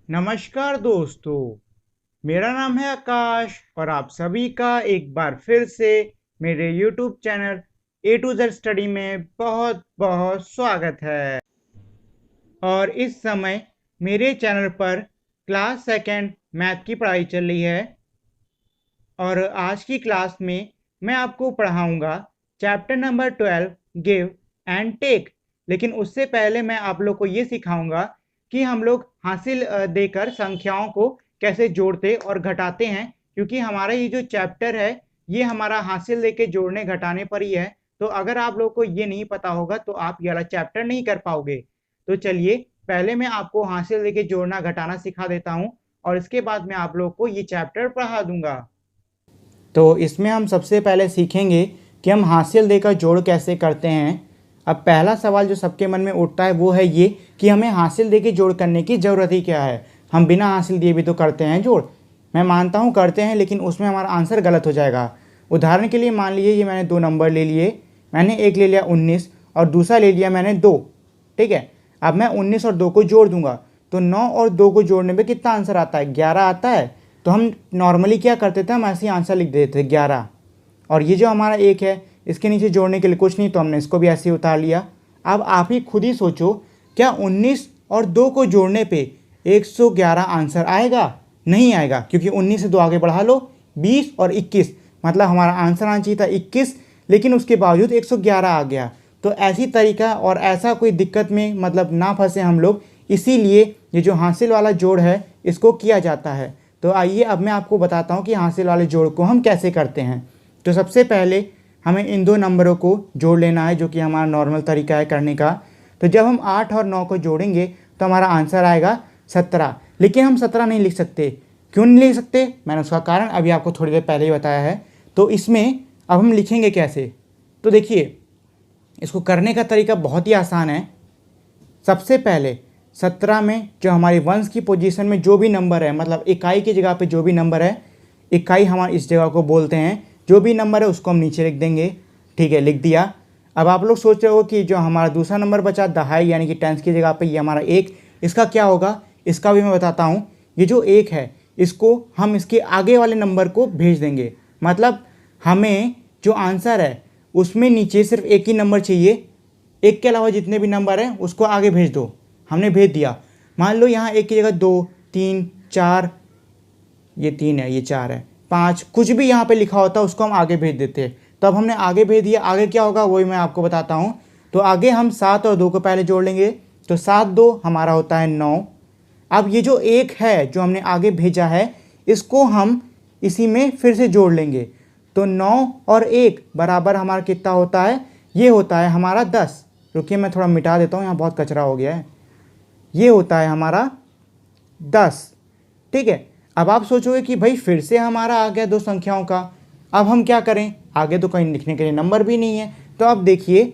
नमस्कार दोस्तों, मेरा नाम है आकाश और आप सभी का एक बार फिर से मेरे YouTube channel A to Z study में बहुत बहुत स्वागत है। और इस समय मेरे चैनल पर क्लास सेकंड मैथ की पढ़ाई चल रही है और आज की क्लास में मैं आपको पढ़ाऊंगा chapter number 12 give and take. लेकिन उससे पहले मैं आप लोग को ये सिखाऊंगा कि हम लोग हासिल देकर संख्याओं को कैसे जोड़ते और घटाते हैं, क्योंकि हमारा ये जो चैप्टर है ये हमारा हासिल देके जोड़ने घटाने पर ही है। तो अगर आप लोग को ये नहीं पता होगा तो आप ये वाला चैप्टर नहीं कर पाओगे। तो चलिए पहले मैं आपको हासिल देके जोड़ना घटाना सिखा देता हूँ और इसके बाद मैं आप लोग को ये चैप्टर पढ़ा दूंगा। तो इसमें हम सबसे पहले सीखेंगे कि हम हासिल देकर जोड़ कैसे करते हैं। अब पहला सवाल जो सबके मन में उठता है वो है ये कि हमें हासिल देके जोड़ करने की ज़रूरत ही क्या है। हम बिना हासिल दिए भी तो करते हैं जोड़। मैं मानता हूँ करते हैं, लेकिन उसमें हमारा आंसर गलत हो जाएगा। उदाहरण के लिए मान लीजिए ये मैंने दो नंबर ले लिए, मैंने एक ले लिया 19 और दूसरा ले लिया मैंने 2। ठीक है, अब मैं 19 और 2 को जोड़ दूंगा तो 9 और 2 को जोड़ने में कितना आंसर आता है? 11 आता है। तो हम नॉर्मली क्या करते थे, हम ऐसे ही आंसर लिख देते थे 11। और ये जो हमारा एक है इसके नीचे जोड़ने के लिए कुछ नहीं, तो हमने इसको भी ऐसे ही उतार लिया। अब आप ही खुद ही सोचो, क्या 19 और 2 को जोड़ने पे 111 आंसर आएगा? नहीं आएगा, क्योंकि 19 से 2 आगे बढ़ा लो 20 और 21, मतलब हमारा आंसर आना चाहिए था 21, लेकिन उसके बावजूद 111 आ गया। तो ऐसी तरीका और ऐसा कोई दिक्कत में मतलब ना फंसे हम लोग, इसीलिए ये जो हासिल वाला जोड़ है इसको किया जाता है। तो आइए अब मैं आपको बताता हूँ कि हासिल वाले जोड़ को हम कैसे करते हैं। तो सबसे पहले हमें इन दो नंबरों को जोड़ लेना है, जो कि हमारा नॉर्मल तरीका है करने का। तो जब हम 8 और 9 को जोड़ेंगे तो हमारा आंसर आएगा 17। लेकिन हम 17 नहीं लिख सकते। क्यों नहीं लिख सकते? मैंने उसका कारण अभी आपको थोड़ी देर पहले ही बताया है। तो इसमें अब हम लिखेंगे कैसे? तो देखिए, इसको करने का तरीका बहुत ही आसान है। सबसे पहले 17 में जो हमारी वंस की पोजीशन में जो भी नंबर है, मतलब इकाई की जगह पे जो भी नंबर है, इकाई हम इस जगह को बोलते हैं, जो भी नंबर है उसको हम नीचे लिख देंगे। ठीक है, लिख दिया। अब आप लोग सोच रहे हो कि जो हमारा दूसरा नंबर बचा दहाई यानी कि टेंस की जगह पे ये हमारा एक, इसका क्या होगा? इसका भी मैं बताता हूँ। ये जो एक है इसको हम इसके आगे वाले नंबर को भेज देंगे, मतलब हमें जो आंसर है उसमें नीचे सिर्फ एक ही नंबर चाहिए, एक के अलावा जितने भी नंबर हैं उसको आगे भेज दो। हमने भेज दिया। मान लो यहाँ एक की जगह 2 3 4, ये 3 है, ये 4 है, 5, कुछ भी यहाँ पे लिखा होता है उसको हम आगे भेज देते हैं। तो अब हमने आगे भेज दिया, आगे क्या होगा वही मैं आपको बताता हूँ। तो आगे हम 7 और 2 को पहले जोड़ लेंगे, तो 7 2 हमारा होता है 9। अब ये जो एक है जो हमने आगे भेजा है इसको हम इसी में फिर से जोड़ लेंगे। तो 9 और 1 बराबर हमारा कितना होता है? ये होता है हमारा 10। रुकिए मैं थोड़ा मिटा देता हूँ, यहाँ बहुत कचरा हो गया है। ये होता है हमारा 10। ठीक है, अब आप सोचोगे कि भाई फिर से हमारा आ गया दो संख्याओं का, अब हम क्या करें? आगे तो कहीं लिखने के लिए नंबर भी नहीं है। तो अब देखिए,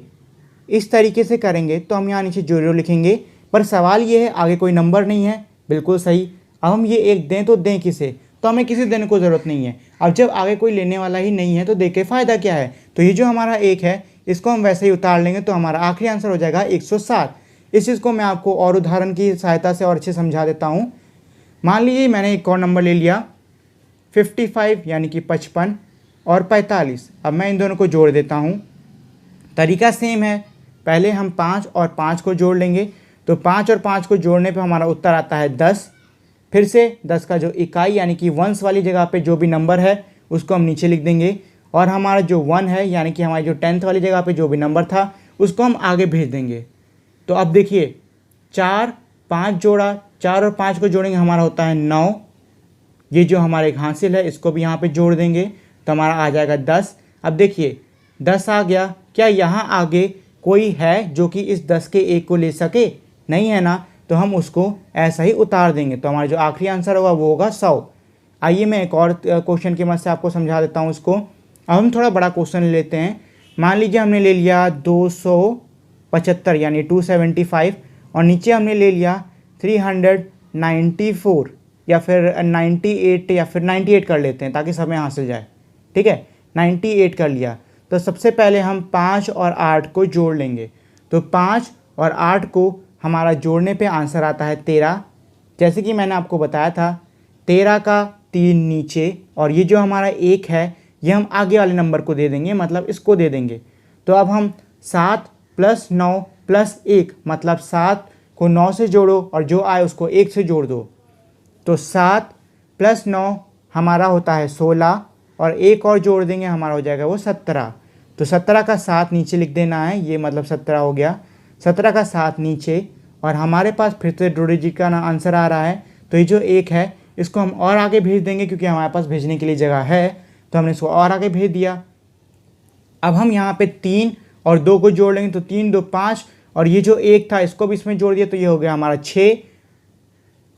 इस तरीके से करेंगे तो हम यहाँ नीचे 0 लिखेंगे, पर सवाल ये है आगे कोई नंबर नहीं है। बिल्कुल सही। अब हम ये एक दें तो दें किसे? तो हमें किसी देने को ज़रूरत नहीं है। अब जब आगे कोई लेने वाला ही नहीं है तो दे के फ़ायदा क्या है? तो ये जो हमारा एक है इसको हम वैसे ही उतार लेंगे, तो हमारा आखिरी आंसर हो जाएगा 107। इस चीज़ को मैं आपको और उदाहरण की सहायता से और अच्छे समझा देता हूँ। मान लीजिए मैंने एक और नंबर ले लिया 55 यानी कि 55 और 45। अब मैं इन दोनों को जोड़ देता हूँ। तरीका सेम है, पहले हम 5 और 5 को जोड़ लेंगे। तो 5 और 5 को जोड़ने पे हमारा उत्तर आता है 10। फिर से 10 का जो इकाई यानी कि वंस वाली जगह पे जो भी नंबर है उसको हम नीचे लिख देंगे, और हमारा जो 1 है यानी कि हमारी जो 10th वाली जगह पे जो भी नंबर था उसको हम आगे भेज देंगे। तो अब देखिए, 4 5 जोड़ा, 4 और 5 को जोड़ेंगे हमारा होता है 9। ये जो हमारा एक हासिल है इसको भी यहाँ पे जोड़ देंगे तो हमारा आ जाएगा 10। अब देखिए 10 आ गया, क्या यहाँ आगे कोई है जो कि इस 10 के एक को ले सके? नहीं है ना, तो हम उसको ऐसा ही उतार देंगे। तो हमारा जो आखिरी आंसर होगा वो होगा 100। आइए मैं एक और क्वेश्चन की मदद से आपको समझा देता हूँ इसको। अब हम थोड़ा बड़ा क्वेश्चन लेते हैं। मान लीजिए हमने ले लिया 275 यानी 275, और नीचे हमने ले लिया 394 या फिर 98 या फिर 98 कर लेते हैं ताकि समय हासिल जाए। ठीक है, 98 कर लिया। तो सबसे पहले हम 5 और 8 को जोड़ लेंगे। तो 5 और 8 को हमारा जोड़ने पे आंसर आता है 13। जैसे कि मैंने आपको बताया था 13 का 3 नीचे और ये जो हमारा 1 है ये हम आगे वाले नंबर को दे देंगे, मतलब इसको दे देंगे। तो अब हम 7 + 9 + 1 मतलब 7 को 9 से जोड़ो और जो आए उसको 1 से जोड़ दो। तो 7 + 9 हमारा होता है 16 और एक और जोड़ देंगे हमारा हो जाएगा वो 17। तो 17 का 7 नीचे लिख देना है, ये मतलब 17 हो गया। 17 का 7 नीचे और हमारे पास फिर से ड्रोडी जी का ना आंसर आ रहा है। तो ये जो 1 है इसको हम और आगे भेज देंगे क्योंकि हमारे पास भेजने के लिए जगह है, तो हमने इसको और आगे भेज दिया। अब हम यहाँ पे 3 और 2 को जोड़ लेंगे तो 3 2 5 और ये जो 1 था इसको भी इसमें जोड़ दिया तो ये हो गया हमारा 6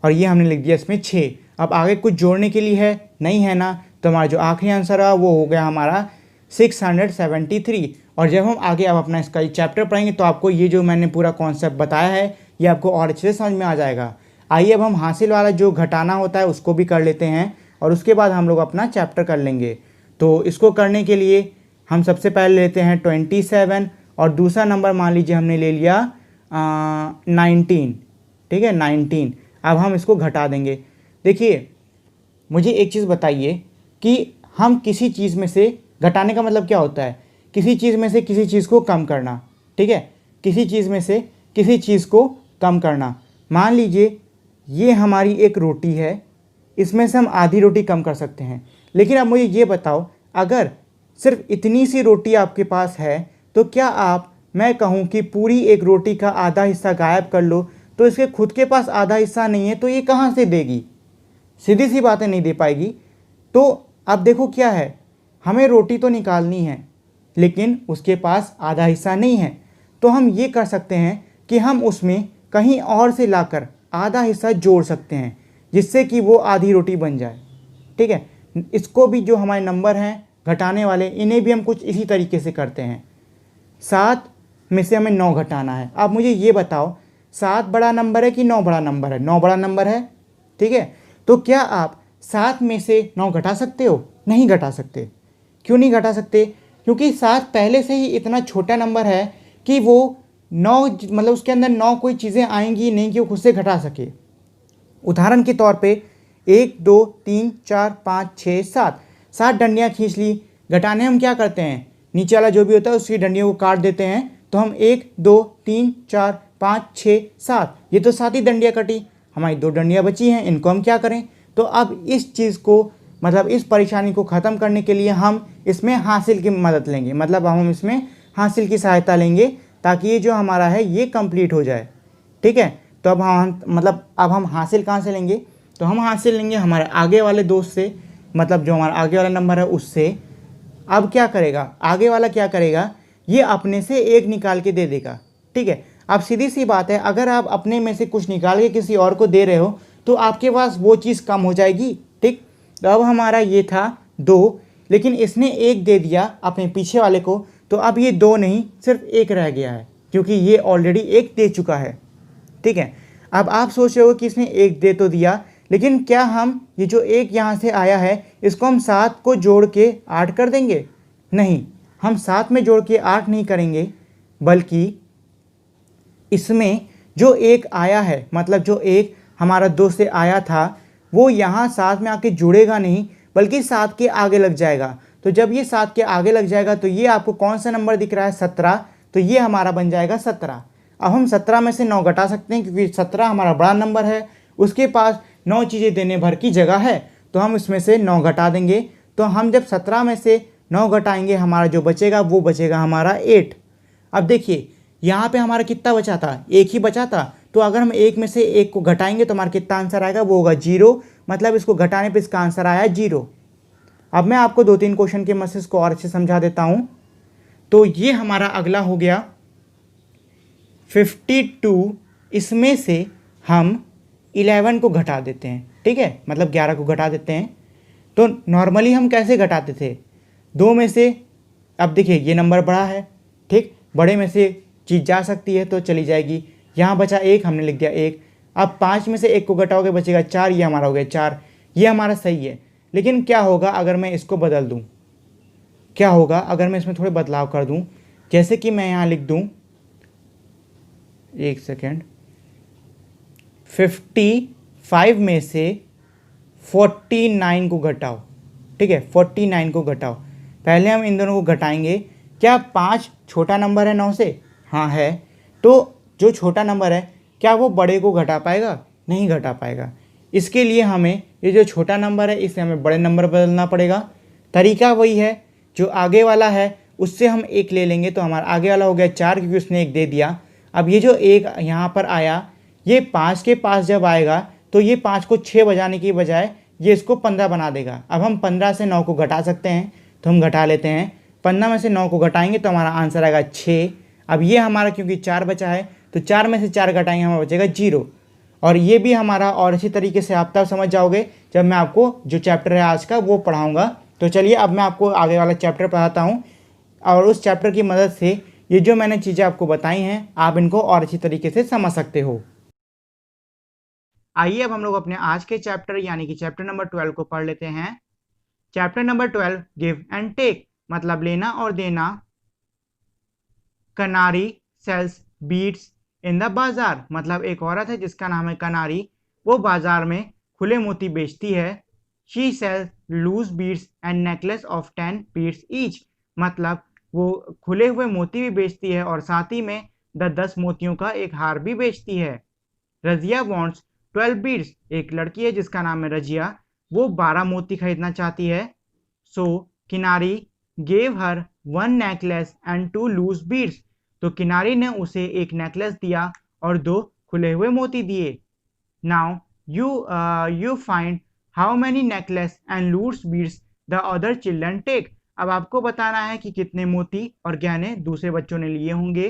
और ये हमने लिख दिया इसमें 6। अब आगे कुछ जोड़ने के लिए है नहीं है ना, तो हमारा जो आखिरी आंसर है वो हो गया हमारा 673। और जब हम आगे अब अपना इसका चैप्टर पढ़ेंगे तो आपको ये जो मैंने पूरा कॉन्सेप्ट बताया है ये आपको और अच्छे से समझ में आ जाएगा। आइए अब हम हासिल वाला जो घटाना होता है उसको भी कर लेते हैं और उसके बाद हम लोग अपना चैप्टर कर लेंगे। तो इसको करने के लिए हम सबसे पहले लेते हैं 27 और दूसरा नंबर मान लीजिए हमने ले लिया 19, ठीक है 19। अब हम इसको घटा देंगे। देखिए मुझे एक चीज़ बताइए कि हम किसी चीज़ में से घटाने का मतलब क्या होता है, किसी चीज़ में से किसी चीज़ को कम करना, ठीक है, किसी चीज़ में से किसी चीज़ को कम करना। मान लीजिए ये हमारी एक रोटी है, इसमें से हम आधी रोटी कम कर सकते हैं। लेकिन अब मुझे ये बताओ अगर सिर्फ इतनी सी रोटी आपके पास है तो क्या मैं कहूँ कि पूरी एक रोटी का आधा हिस्सा गायब कर लो, तो इसके खुद के पास आधा हिस्सा नहीं है तो ये कहाँ से देगी, सीधी सी बातें नहीं दे पाएगी। तो अब देखो क्या है, हमें रोटी तो निकालनी है लेकिन उसके पास आधा हिस्सा नहीं है, तो हम ये कर सकते हैं कि हम उसमें कहीं और से लाकर आधा हिस्सा जोड़ सकते हैं जिससे कि वो आधी रोटी बन जाए, ठीक है। इसको भी जो हमारे नंबर हैं घटाने वाले इन्हें भी हम कुछ इसी तरीके से करते हैं। 7 में से हमें 9 घटाना है। अब मुझे ये बताओ 7 बड़ा नंबर है कि 9 बड़ा नंबर है? 9 बड़ा नंबर है, ठीक है। तो क्या आप 7 में से 9 घटा सकते हो? नहीं घटा सकते। क्यों नहीं घटा सकते? क्योंकि 7 पहले से ही इतना छोटा नंबर है कि वो 9 मतलब उसके अंदर 9 कोई चीज़ें आएंगी नहीं कि वो खुद से घटा सके। उदाहरण के तौर पे 1 2 3 4 5 6 7 7 डंडियाँ खींच ली। घटाने हम क्या करते हैं, नीचे वाला जो भी होता है उसकी डंडियों को काट देते हैं, तो हम 1 2 3 4 5 6 7 ये तो 7 ही डंडियाँ कटी, हमारी 2 डंडियाँ बची हैं, इनको हम क्या करें। तो अब इस चीज़ को मतलब इस परेशानी को ख़त्म करने के लिए हम इसमें हासिल की मदद लेंगे, मतलब हम इसमें हासिल की सहायता लेंगे ताकि ये जो हमारा है ये कंप्लीट हो जाए, ठीक है। तो अब हम हासिल कहाँ से लेंगे, तो हम हासिल लेंगे हमारे आगे वाले दोस्त से, मतलब जो हमारा आगे वाला नंबर है उससे। अब क्या करेगा आगे वाला, क्या करेगा, ये अपने से 1 निकाल के दे देगा, ठीक है। अब सीधी सी बात है, अगर आप अपने में से कुछ निकाल के किसी और को दे रहे हो तो आपके पास वो चीज़ कम हो जाएगी, ठीक। तो अब हमारा ये था 2, लेकिन इसने 1 दे दिया अपने पीछे वाले को, तो अब ये 2 नहीं सिर्फ 1 रह गया है क्योंकि ये ऑलरेडी 1 दे चुका है, ठीक है। अब आप सोच रहे हो कि इसने 1 दे तो दिया, लेकिन क्या हम ये जो 1 यहाँ से आया है इसको हम 7 को जोड़ के 8 कर देंगे? नहीं, हम 7 में जोड़ के 8 नहीं करेंगे, बल्कि इसमें जो 1 आया है, मतलब जो 1 हमारा 2 से आया था वो यहाँ 7 में आके जुड़ेगा नहीं बल्कि 7 के आगे लग जाएगा। तो जब ये 7 के आगे लग जाएगा तो ये आपको कौन सा नंबर दिख रहा है, 17, तो ये हमारा बन जाएगा 17। अब हम 17 में से 9 घटा सकते हैं क्योंकि 17 हमारा बड़ा नंबर है, उसके पास 9 चीज़ें देने भर की जगह है, तो हम इसमें से 9 घटा देंगे। तो हम जब 17 में से 9 घटाएंगे हमारा जो बचेगा वो बचेगा हमारा 8। अब देखिए यहाँ पे हमारा कितना बचा था, 1 ही बचा था, तो अगर हम 1 में से 1 को घटाएंगे तो हमारा कितना आंसर आएगा, वो होगा 0, मतलब इसको घटाने पे इसका आंसर आया 0। अब मैं आपको 2-3 क्वेश्चन के मदद को और अच्छे समझा देता हूँ। तो ये हमारा अगला हो गया 52, इसमें से हम 11 को घटा देते हैं, ठीक है, मतलब 11 को घटा देते हैं। तो नॉर्मली हम कैसे घटाते थे, 2 में से, अब देखिए ये नंबर बड़ा है, ठीक, बड़े में से चीज़ जा सकती है तो चली जाएगी। यहाँ बचा 1, हमने लिख दिया 1। अब 5 में से 1 को घटाओगे बचेगा 4, ये हमारा हो गया 4, ये हमारा सही है। लेकिन क्या होगा अगर मैं इसको बदल दूँ, क्या होगा अगर मैं इसमें थोड़े बदलाव कर दूँ, जैसे कि मैं यहाँ लिख दूँ, एक सेकेंड, 5 में से 49 को घटाओ। ठीक है, 49 को घटाओ। पहले हम इन दोनों को घटाएंगे। क्या 5 छोटा नंबर है 9 से? हाँ है। तो जो छोटा नंबर है क्या वो बड़े को घटा पाएगा? नहीं घटा पाएगा। इसके लिए हमें ये जो छोटा नंबर है इसे हमें बड़े नंबर बदलना पड़ेगा। तरीका वही है, जो आगे वाला है उससे हम एक ले लेंगे, तो हमारा आगे वाला हो गया 4 क्योंकि उसने एक दे दिया। अब ये जो एक यहाँ पर आया, ये 5 के पास जब आएगा तो ये 5 को 6 बजाने की बजाय ये इसको 15 बना देगा। अब हम 15 से 9 को घटा सकते हैं, तो हम घटा लेते हैं। 15 में से 9 को घटाएंगे तो हमारा आंसर आएगा 6। अब ये हमारा क्योंकि 4 बचा है तो 4 में से 4 घटाएंगे, हमारा बचेगा 0। और ये भी हमारा, और इसी तरीके से आप तब समझ जाओगे जब मैं आपको जो चैप्टर है आज का वो पढ़ाऊँगा। तो चलिए अब मैं आपको आगे वाला चैप्टर पढ़ाता हूँ, और उस चैप्टर की मदद से ये जो मैंने चीज़ें आपको बताई हैं आप इनको और अच्छी तरीके से समझ सकते हो। आइए अब हम लोग अपने आज के चैप्टर यानी कि चैप्टर नंबर 12 को पढ़ लेते हैं। Chapter number 12, give and take, मतलब लेना और देना। कनारी सेल्स बीड्स इन द बाजार, मतलब एक औरत है जिसका नाम है कनारी, वो बाजार में खुले मोती बेचती है। She sells loose beads and necklace of 10 beads each, मतलब वो खुले हुए मोती भी बेचती है और साथ ही में 10 मोतियों का एक हार भी बेचती है। रजिया वॉन्ट्स 12 बीड्स, एक लड़की है जिसका नाम है रजिया, वो 12 मोती खरीदना चाहती है। So Kinari gave her 1 necklace and 2 loose beads, तो किनारी ने उसे एक नेकलेस दिया और 2 खुले हुए मोती दिए। Now you find how many necklace and loose beads the other children take, अब आपको बताना है कि कितने मोती और गहने दूसरे बच्चों ने लिए होंगे।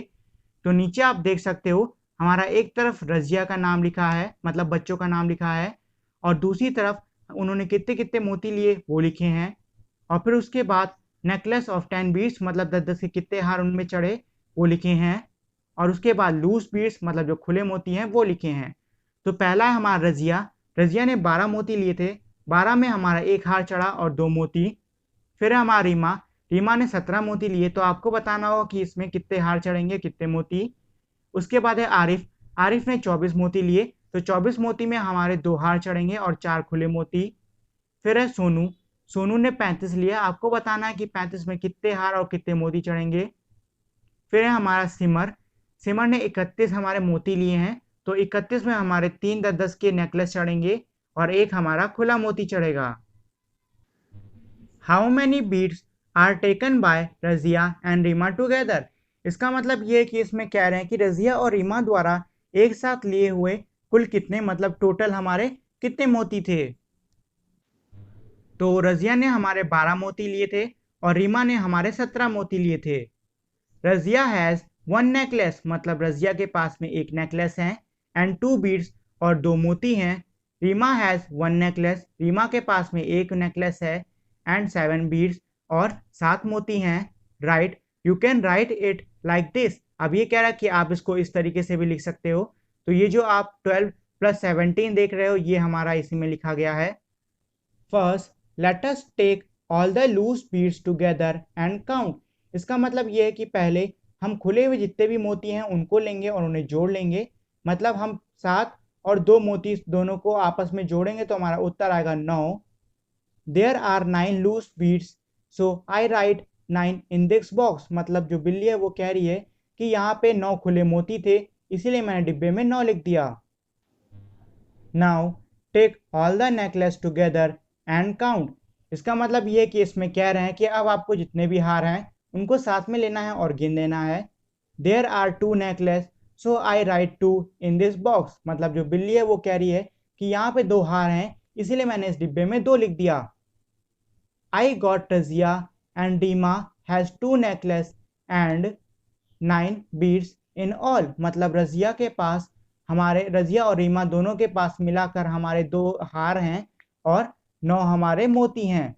तो नीचे आप देख सकते हो हमारा एक तरफ रजिया का नाम लिखा है, मतलब बच्चों का नाम लिखा है, और दूसरी तरफ उन्होंने कितने कितने मोती लिए वो लिखे हैं। और फिर उसके बाद नेकलेस ऑफ 10 बीड्स, मतलब 10 के कितने हार उनमें चढ़े वो लिखे हैं। और उसके बाद लूज बीड्स, मतलब जो खुले मोती हैं वो लिखे हैं। तो पहला है हमारा रजिया। रजिया ने 12 मोती लिए थे, 12 में हमारा एक हार चढ़ा और 2 मोती। फिर है हमारा रीमा। रीमा ने 17 मोती लिए, तो आपको बताना होगा कि इसमें कितने हार चढ़ेंगे, कितने मोती। उसके बाद है आरिफ। आरिफ ने 24 मोती लिए, तो 24 मोती में हमारे 2 हार चढ़ेंगे और 4 खुले मोती। फिर है सोनू। सोनू ने 35 लिया, आपको बताना है कि 35 में कितने हार और कितने मोती चढ़ेंगे। फिर है हमारा सिमर। सिमर ने 31 हमारे मोती लिए हैं, तो 31 में हमारे 3 10 के नेकलेस चढ़ेंगे और एक हमारा खुला मोती चढ़ेगा। How many beads are taken by Razia and Reema together, इसका मतलब ये है कि इसमें कह रहे हैं कि रजिया और रीमा द्वारा एक साथ लिए हुए कुल कितने, मतलब टोटल हमारे कितने मोती थे। तो रजिया ने हमारे 12 मोती लिए थे और रीमा ने हमारे 17 मोती लिए थे। रजिया हैज़ 1 नेकलेस, मतलब रजिया के पास में एक नेकलेस है, एंड 2 बीड्स, और 2 मोती हैं। रीमा हैज़ 1 नेकलेस, रीमा के पास में एक नेकलेस है, एंड 7 बीड्स, और 7 मोती हैं। Right, you can write it like this, अब ये कह रहा है कि आप इसको इस तरीके से भी लिख सकते हो। तो ये जो आप 12 + 17 देख रहे हो ये हमारा इसी में लिखा गया है। First let us take all the loose beads together and count, इसका मतलब ये है कि पहले हम खुले हुए जितने भी मोती हैं उनको लेंगे और उन्हें जोड़ लेंगे। मतलब हम 7 और 2 मोती दोनों को आपस में जोड़ेंगे तो हमारा उत्तर आएगा 9। There are 9 loose beads, so I write 9 in this box, मतलब जो बिल्ली है वो कह रही है कि यहाँ पे 9 खुले मोती थे, इसीलिए मैंने डिब्बे में 9 लिख दिया। Now take all the necklace together and count, इसका मतलब ये है कि इसमें कह रहे हैं कि अब आपको जितने भी हार हैं उनको साथ में लेना है और गिन देना है। There are 2 necklace, so I write 2 in this box, मतलब जो बिल्ली है वो कह रही है कि यहाँ पे 2 हार हैं, इसीलिए मैंने इस डिब्बे में 2 लिख दिया। I got Razia and Deema has 2 necklace and 9 beads in all, मतलब रजिया के पास, हमारे रजिया और रीमा दोनों के पास मिलाकर हमारे 2 हार हैं और 9 हमारे मोती हैं।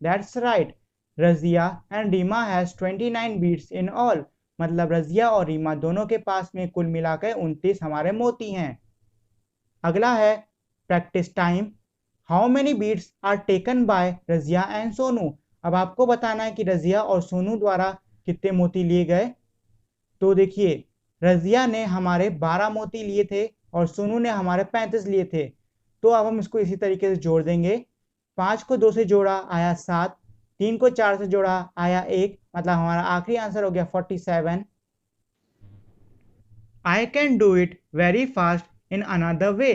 That's right, Razia and Reema has 29 beads in all, मतलब रजिया और रीमा दोनों के पास में कुल मिलाकर 29 हमारे मोती हैं। अगला है practice time. How many beads are taken by Razia and Sonu, अब आपको बताना है कि रजिया और सोनू द्वारा कितने मोती लिए गए। तो देखिए रजिया ने हमारे 12 मोती लिए थे और सोनू ने हमारे 35 लिए थे, तो अब हम इसको इसी तरीके से जोड़ देंगे। 5 को 2 से जोड़ा आया 7, 3 को 4 से जोड़ा आया 1, मतलब हमारा आखिरी आंसर हो गया 47। I can do it very fast in another way,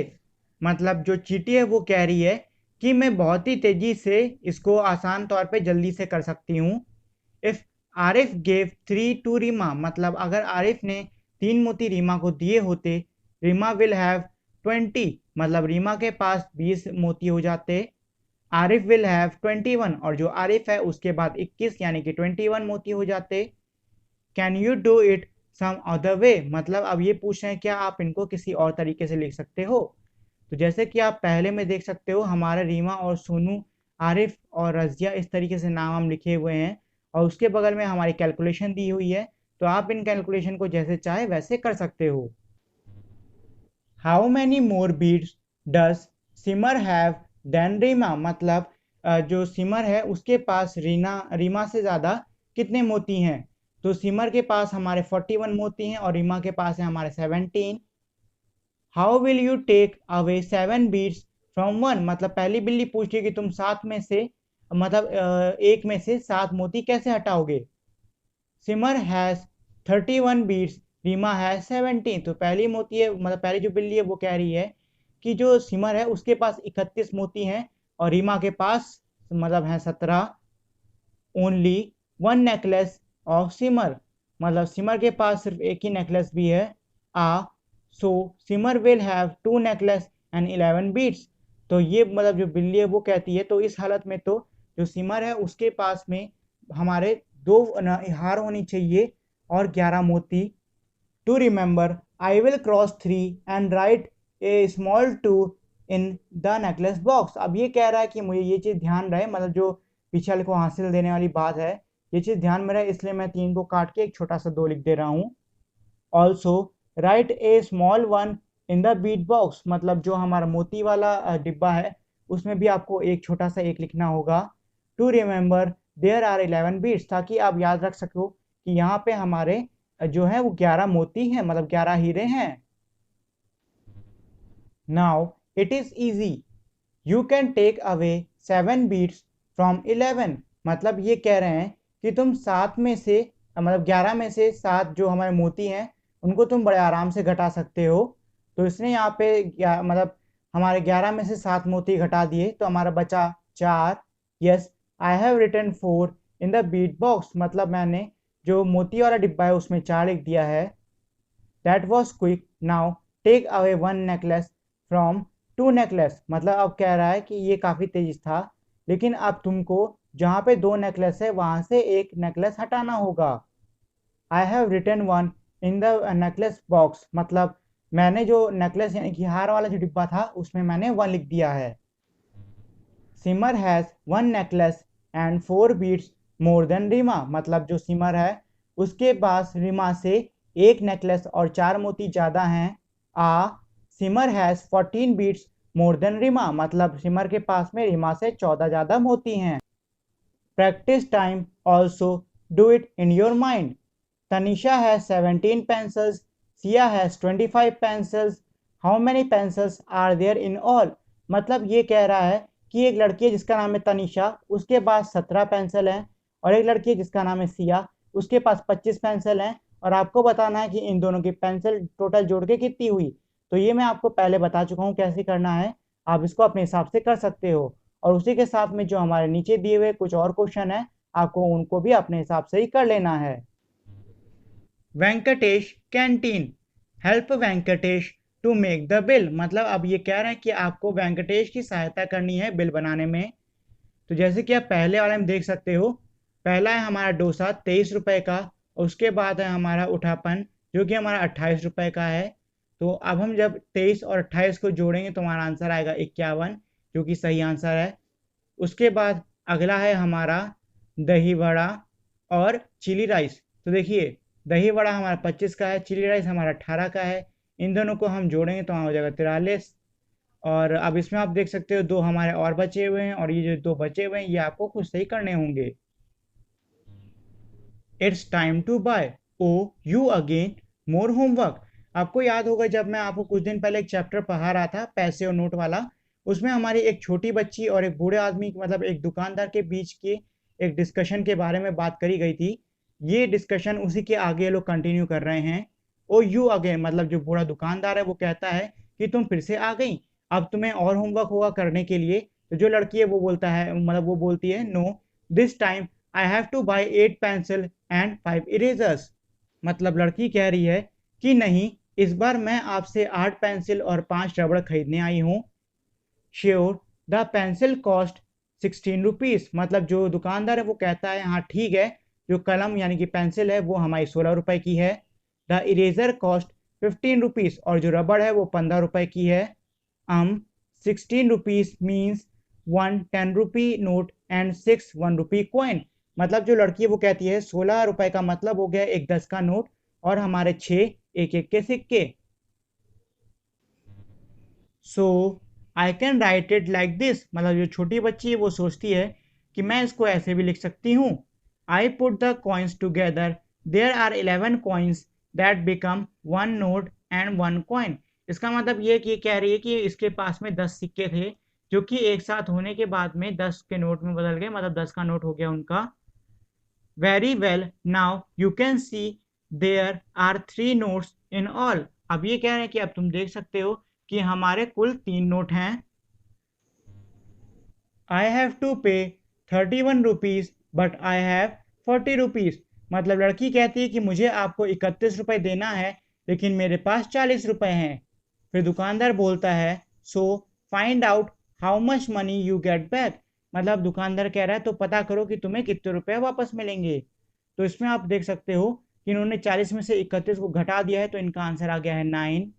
मतलब जो चीटी है वो कह रही है कि मैं बहुत ही तेजी से इसको आसान तौर पे जल्दी से कर सकती हूँ। If Arif gave 3 to Reema, मतलब अगर आरिफ ने 3 मोती रीमा को दिए होते, रीमा विल हैव 20, मतलब रीमा के पास 20 मोती हो जाते। आरिफ विल हैव 21, और जो आरिफ है उसके बाद 21 यानी कि 21 मोती हो जाते। Can you do it some other way, मतलब अब ये पूछ रहे हैं क्या आप इनको किसी और तरीके से लिख सकते हो। तो जैसे कि आप पहले में देख सकते हो, हमारे रीमा और सोनू, आरिफ और रजिया, इस तरीके से नाम हम लिखे हुए हैं और उसके बगल में हमारी कैलकुलेशन दी हुई है। तो आप इन कैलकुलेशन को जैसे चाहे वैसे कर सकते हो। How many more beads does Simar have than Reema, मतलब जो सिमर है उसके पास रीमा से ज़्यादा कितने मोती हैं। तो सिमर के पास हमारे 41 मोती हैं और रीमा के पास है हमारे 17। How will you take away 7 beads from 1, मतलब पहली बिल्ली पूछ रही कि तुम 7 में से, मतलब एक में से 7 मोती कैसे हटाओगे। सिमर हैज 31 बीड्स, रीमा हैज 17। तो पहली मोती है, मतलब पहली जो बिल्ली है वो कह रही है कि जो सिमर है उसके पास 31 मोती हैं और रीमा के पास मतलब है 17। ओनली वन नेकलेस ऑफ सिमर, मतलब सिमर के पास सिर्फ एक ही नेकलेस भी है। Ah so Simar will have 2 necklace and 11 beads. तो ये मतलब जो बिल्ली है वो कहती है तो इस हालत में तो जो सिमर है उसके पास में हमारे 2 हार होनी चाहिए और 11 मोती। To remember I will cross 3 and write a small 2 in the necklace box. अब ये कह रहा है कि मुझे ये चीज़ ध्यान रहे, मतलब जो पीछे वाले को हासिल देने वाली बात है ये चीज़ ध्यान में रहे, इसलिए मैं 3 को काट के एक छोटा सा 2 लिख दे रहा हूँ। Also write a small 1 in the bead box, मतलब जो हमारा मोती वाला डिब्बा है उसमें भी आपको एक छोटा सा 1 लिखना होगा। To remember there are 11 beads, ताकि आप याद रख सको कि यहाँ पे हमारे जो है वो 11 मोती हैं, मतलब 11 हीरे हैं। Now it is easy, you can take away 7 beads from 11, मतलब ये कह रहे हैं कि तुम 7 में से, मतलब 11 में से 7 जो हमारे मोती हैं उनको तुम बड़े आराम से घटा सकते हो। तो इसने यहाँ पे मतलब हमारे 11 में से 7 मोती घटा दिए तो हमारा बचा 4। Yes I have written 4 in the bead box, मतलब मैंने जो मोती वाला डिब्बा है उसमें 4 लिख दिया है। That was quick, now take away 1 necklace from 2 necklace, मतलब अब कह रहा है कि ये काफ़ी तेज था लेकिन अब तुमको जहाँ पे 2 नेकलेस है वहाँ से एक नेकलेस हटाना होगा। I have written 1 in the necklace box, मतलब मैंने जो नेकलेस यानी कि हार वाला जो डिब्बा था उसमें मैंने 1 लिख दिया है। Simar has 1 necklace and 4 beads more than Reema, मतलब जो सिमर है उसके पास रीमा से एक नेकलेस और 4 मोती ज़्यादा हैं। Ah Simar has 14 beads more than Reema, मतलब सिमर के पास में रीमा से 14 ज़्यादा मोती हैं। Practice time also do it in your mind. Tanisha has 17 pencils, Siya has 25 pencils, how many pencils are there in all, मतलब ये कह रहा है कि एक लड़की है जिसका नाम है तनिषा, उसके पास 17 पेंसिल हैं, और एक लड़की है जिसका नाम है सिया, उसके पास 25 पेंसिल हैं, और आपको बताना है कि इन दोनों की पेंसिल टोटल जोड़ के कितनी हुई। तो ये मैं आपको पहले बता चुका हूँ कैसे करना है, आप इसको अपने हिसाब से कर सकते हो। और उसी के साथ में जो हमारे नीचे दिए हुए कुछ और क्वेश्चन है आपको उनको भी अपने हिसाब से ही कर लेना है। Venkatesh canteen, help Venkatesh to make the bill, मतलब अब ये कह रहे हैं कि आपको वेंकटेश की सहायता करनी है बिल बनाने में। तो जैसे कि आप पहले वाले में देख सकते हो, पहला है हमारा डोसा 23 रुपए का, उसके बाद है हमारा उठापन जो कि हमारा 28 रुपए का है। तो अब हम जब 23 और 28 को जोड़ेंगे तो हमारा आंसर आएगा 51, जो कि सही आंसर है। उसके बाद अगला है हमारा दही वड़ा और चिली राइस। तो देखिए दही वड़ा हमारा 25 का है, चिली राइस हमारा 18 का है। इन दोनों को हम जोड़ेंगे तो हो जाएगा 43। और अब इसमें आप देख सकते हो 2 हमारे और बचे हुए हैं, और ये जो 2 बचे हुए हैं ये आपको खुद से ही करने होंगे। It's time to bye, oh you again more homework. आपको याद होगा जब मैं आपको कुछ दिन पहले एक चैप्टर पढ़ा रहा था पैसे और नोट वाला, उसमें हमारी एक छोटी बच्ची और एक बूढ़े आदमी मतलब एक दुकानदार के बीच की एक डिस्कशन के बारे में बात करी गई थी। ये डिस्कशन उसी के आगे ये लोग कंटिन्यू कर रहे हैं। ओ यू अगेन, मतलब जो बूढ़ा दुकानदार है वो कहता है कि तुम फिर से आ गई, अब तुम्हें और होमवर्क होगा करने के लिए। तो जो लड़की है वो बोलता है, मतलब वो बोलती है, no, this time I have to buy 8 pencil and 5 erasers. मतलब लड़की कह रही है कि नहीं, इस बार मैं आपसे 8 पेंसिल और 5 रबड़ खरीदने आई हूँ। Sure, the pencil cost 16 rupees. मतलब जो दुकानदार है वो कहता है हाँ ठीक है, जो कलम यानी कि पेंसिल है वो हमारी 16 रुपए की है। द इरेजर कॉस्ट 15 रुपीज़ और जो रबड़ है वो 15 रुपए की है। 16 rupees means 1 10 rupee note and 6 1 rupee coin. मतलब जो लड़की है वो कहती है 16 रुपए का मतलब हो गया एक 10 का नोट और हमारे 6 एक एक के सिक्के। So I can write it like this. मतलब जो छोटी बच्ची है वो सोचती है कि मैं इसको ऐसे भी लिख सकती हूँ। I put the coins together, there are 11 coins that become 1 note and 1 coin. इसका मतलब ये कि ये कह रही है कि इसके पास में 10 सिक्के थे जो कि एक साथ होने के बाद में 10 के नोट में बदल गए, मतलब 10 का नोट हो गया उनका। Very well, now you can see there are 3 notes in all. अब ये कह रहे हैं कि अब तुम देख सकते हो कि हमारे कुल 3 नोट हैं। आई हैव टू पे 31 rupees but I have 40 rupees. मतलब लड़की कहती है कि मुझे आपको 31 रुपये देना है लेकिन मेरे पास 40 रुपये हैं। फिर दुकानदार बोलता है, so find out how much money you get back. मतलब दुकानदार कह रहा है तो पता करो कि तुम्हें कितने रुपए वापस मिलेंगे। तो इसमें आप देख सकते हो कि इन्होंने 40 में से 31 को घटा दिया है तो इनका आंसर आ गया है 9।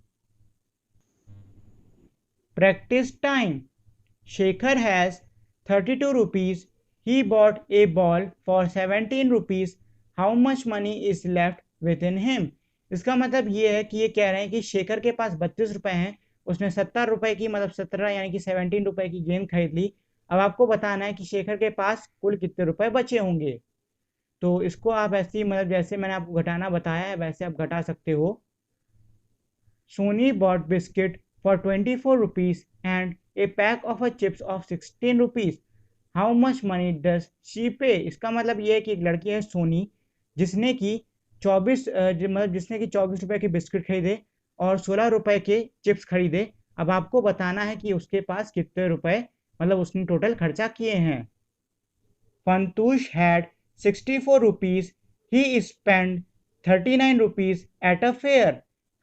Practice time. Shekhar has 32 rupees. He bought a ball for 17 rupees. How much money is left within him? इसका मतलब ये है कि ये कह रहे हैं कि शेखर के पास 32 रुपए हैं, उसने 70 रुपए की मतलब 17 यानी कि 17 रुपए की गेंद खरीद ली। अब आपको बताना है कि शेखर के पास कुल कितने रुपए बचे होंगे। तो इसको आप ऐसे ही मतलब जैसे मैंने आपको घटाना बताया है वैसे आप घटा सकते हो। Sony bought biscuit for 24 rupees and a pack of a chips of 16 rupees. How much money does she pay? इसका मतलब ये है कि एक लड़की है सोनी जिसने की 24 मतलब जिसने की 24 रुपए के बिस्किट खरीदे और 16 रुपए के चिप्स खरीदे। अब आपको बताना है कि उसके पास कितने रुपए मतलब उसने टोटल खर्चा किए हैं। Fantush had 64 rupees. He spent 39 rupees at a fair.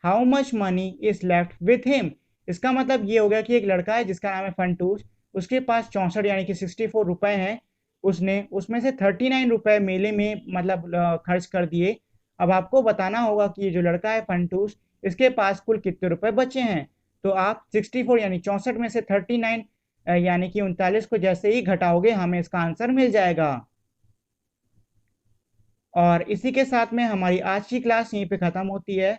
How much money is left with him? इसका मतलब ये हो गया कि एक लड़का है जिसका नाम है फंटूश, उसके पास 64 यानी कि 64 रुपए हैं। उसने उसमें से 39 रुपए मेले में मतलब खर्च कर दिए। अब आपको बताना होगा कि ये जो लड़का है फंटूश, इसके पास कुल कितने रुपए बचे हैं। तो आप 64 यानी 64 में से 39 यानी कि 39 को जैसे ही घटाओगे हमें इसका आंसर मिल जाएगा। और इसी के साथ में हमारी आज की क्लास यहीं पे ख़त्म होती है।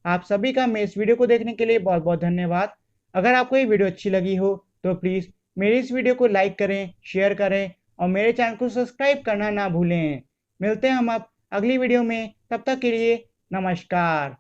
आप सभी का मेरे इस वीडियो को देखने के लिए बहुत बहुत धन्यवाद। अगर आपको ये वीडियो अच्छी लगी हो तो प्लीज़ मेरी इस वीडियो को लाइक करें, शेयर करें और मेरे चैनल को सब्सक्राइब करना ना भूलें। मिलते हैं हम अब अगली वीडियो में, तब तक के लिए नमस्कार।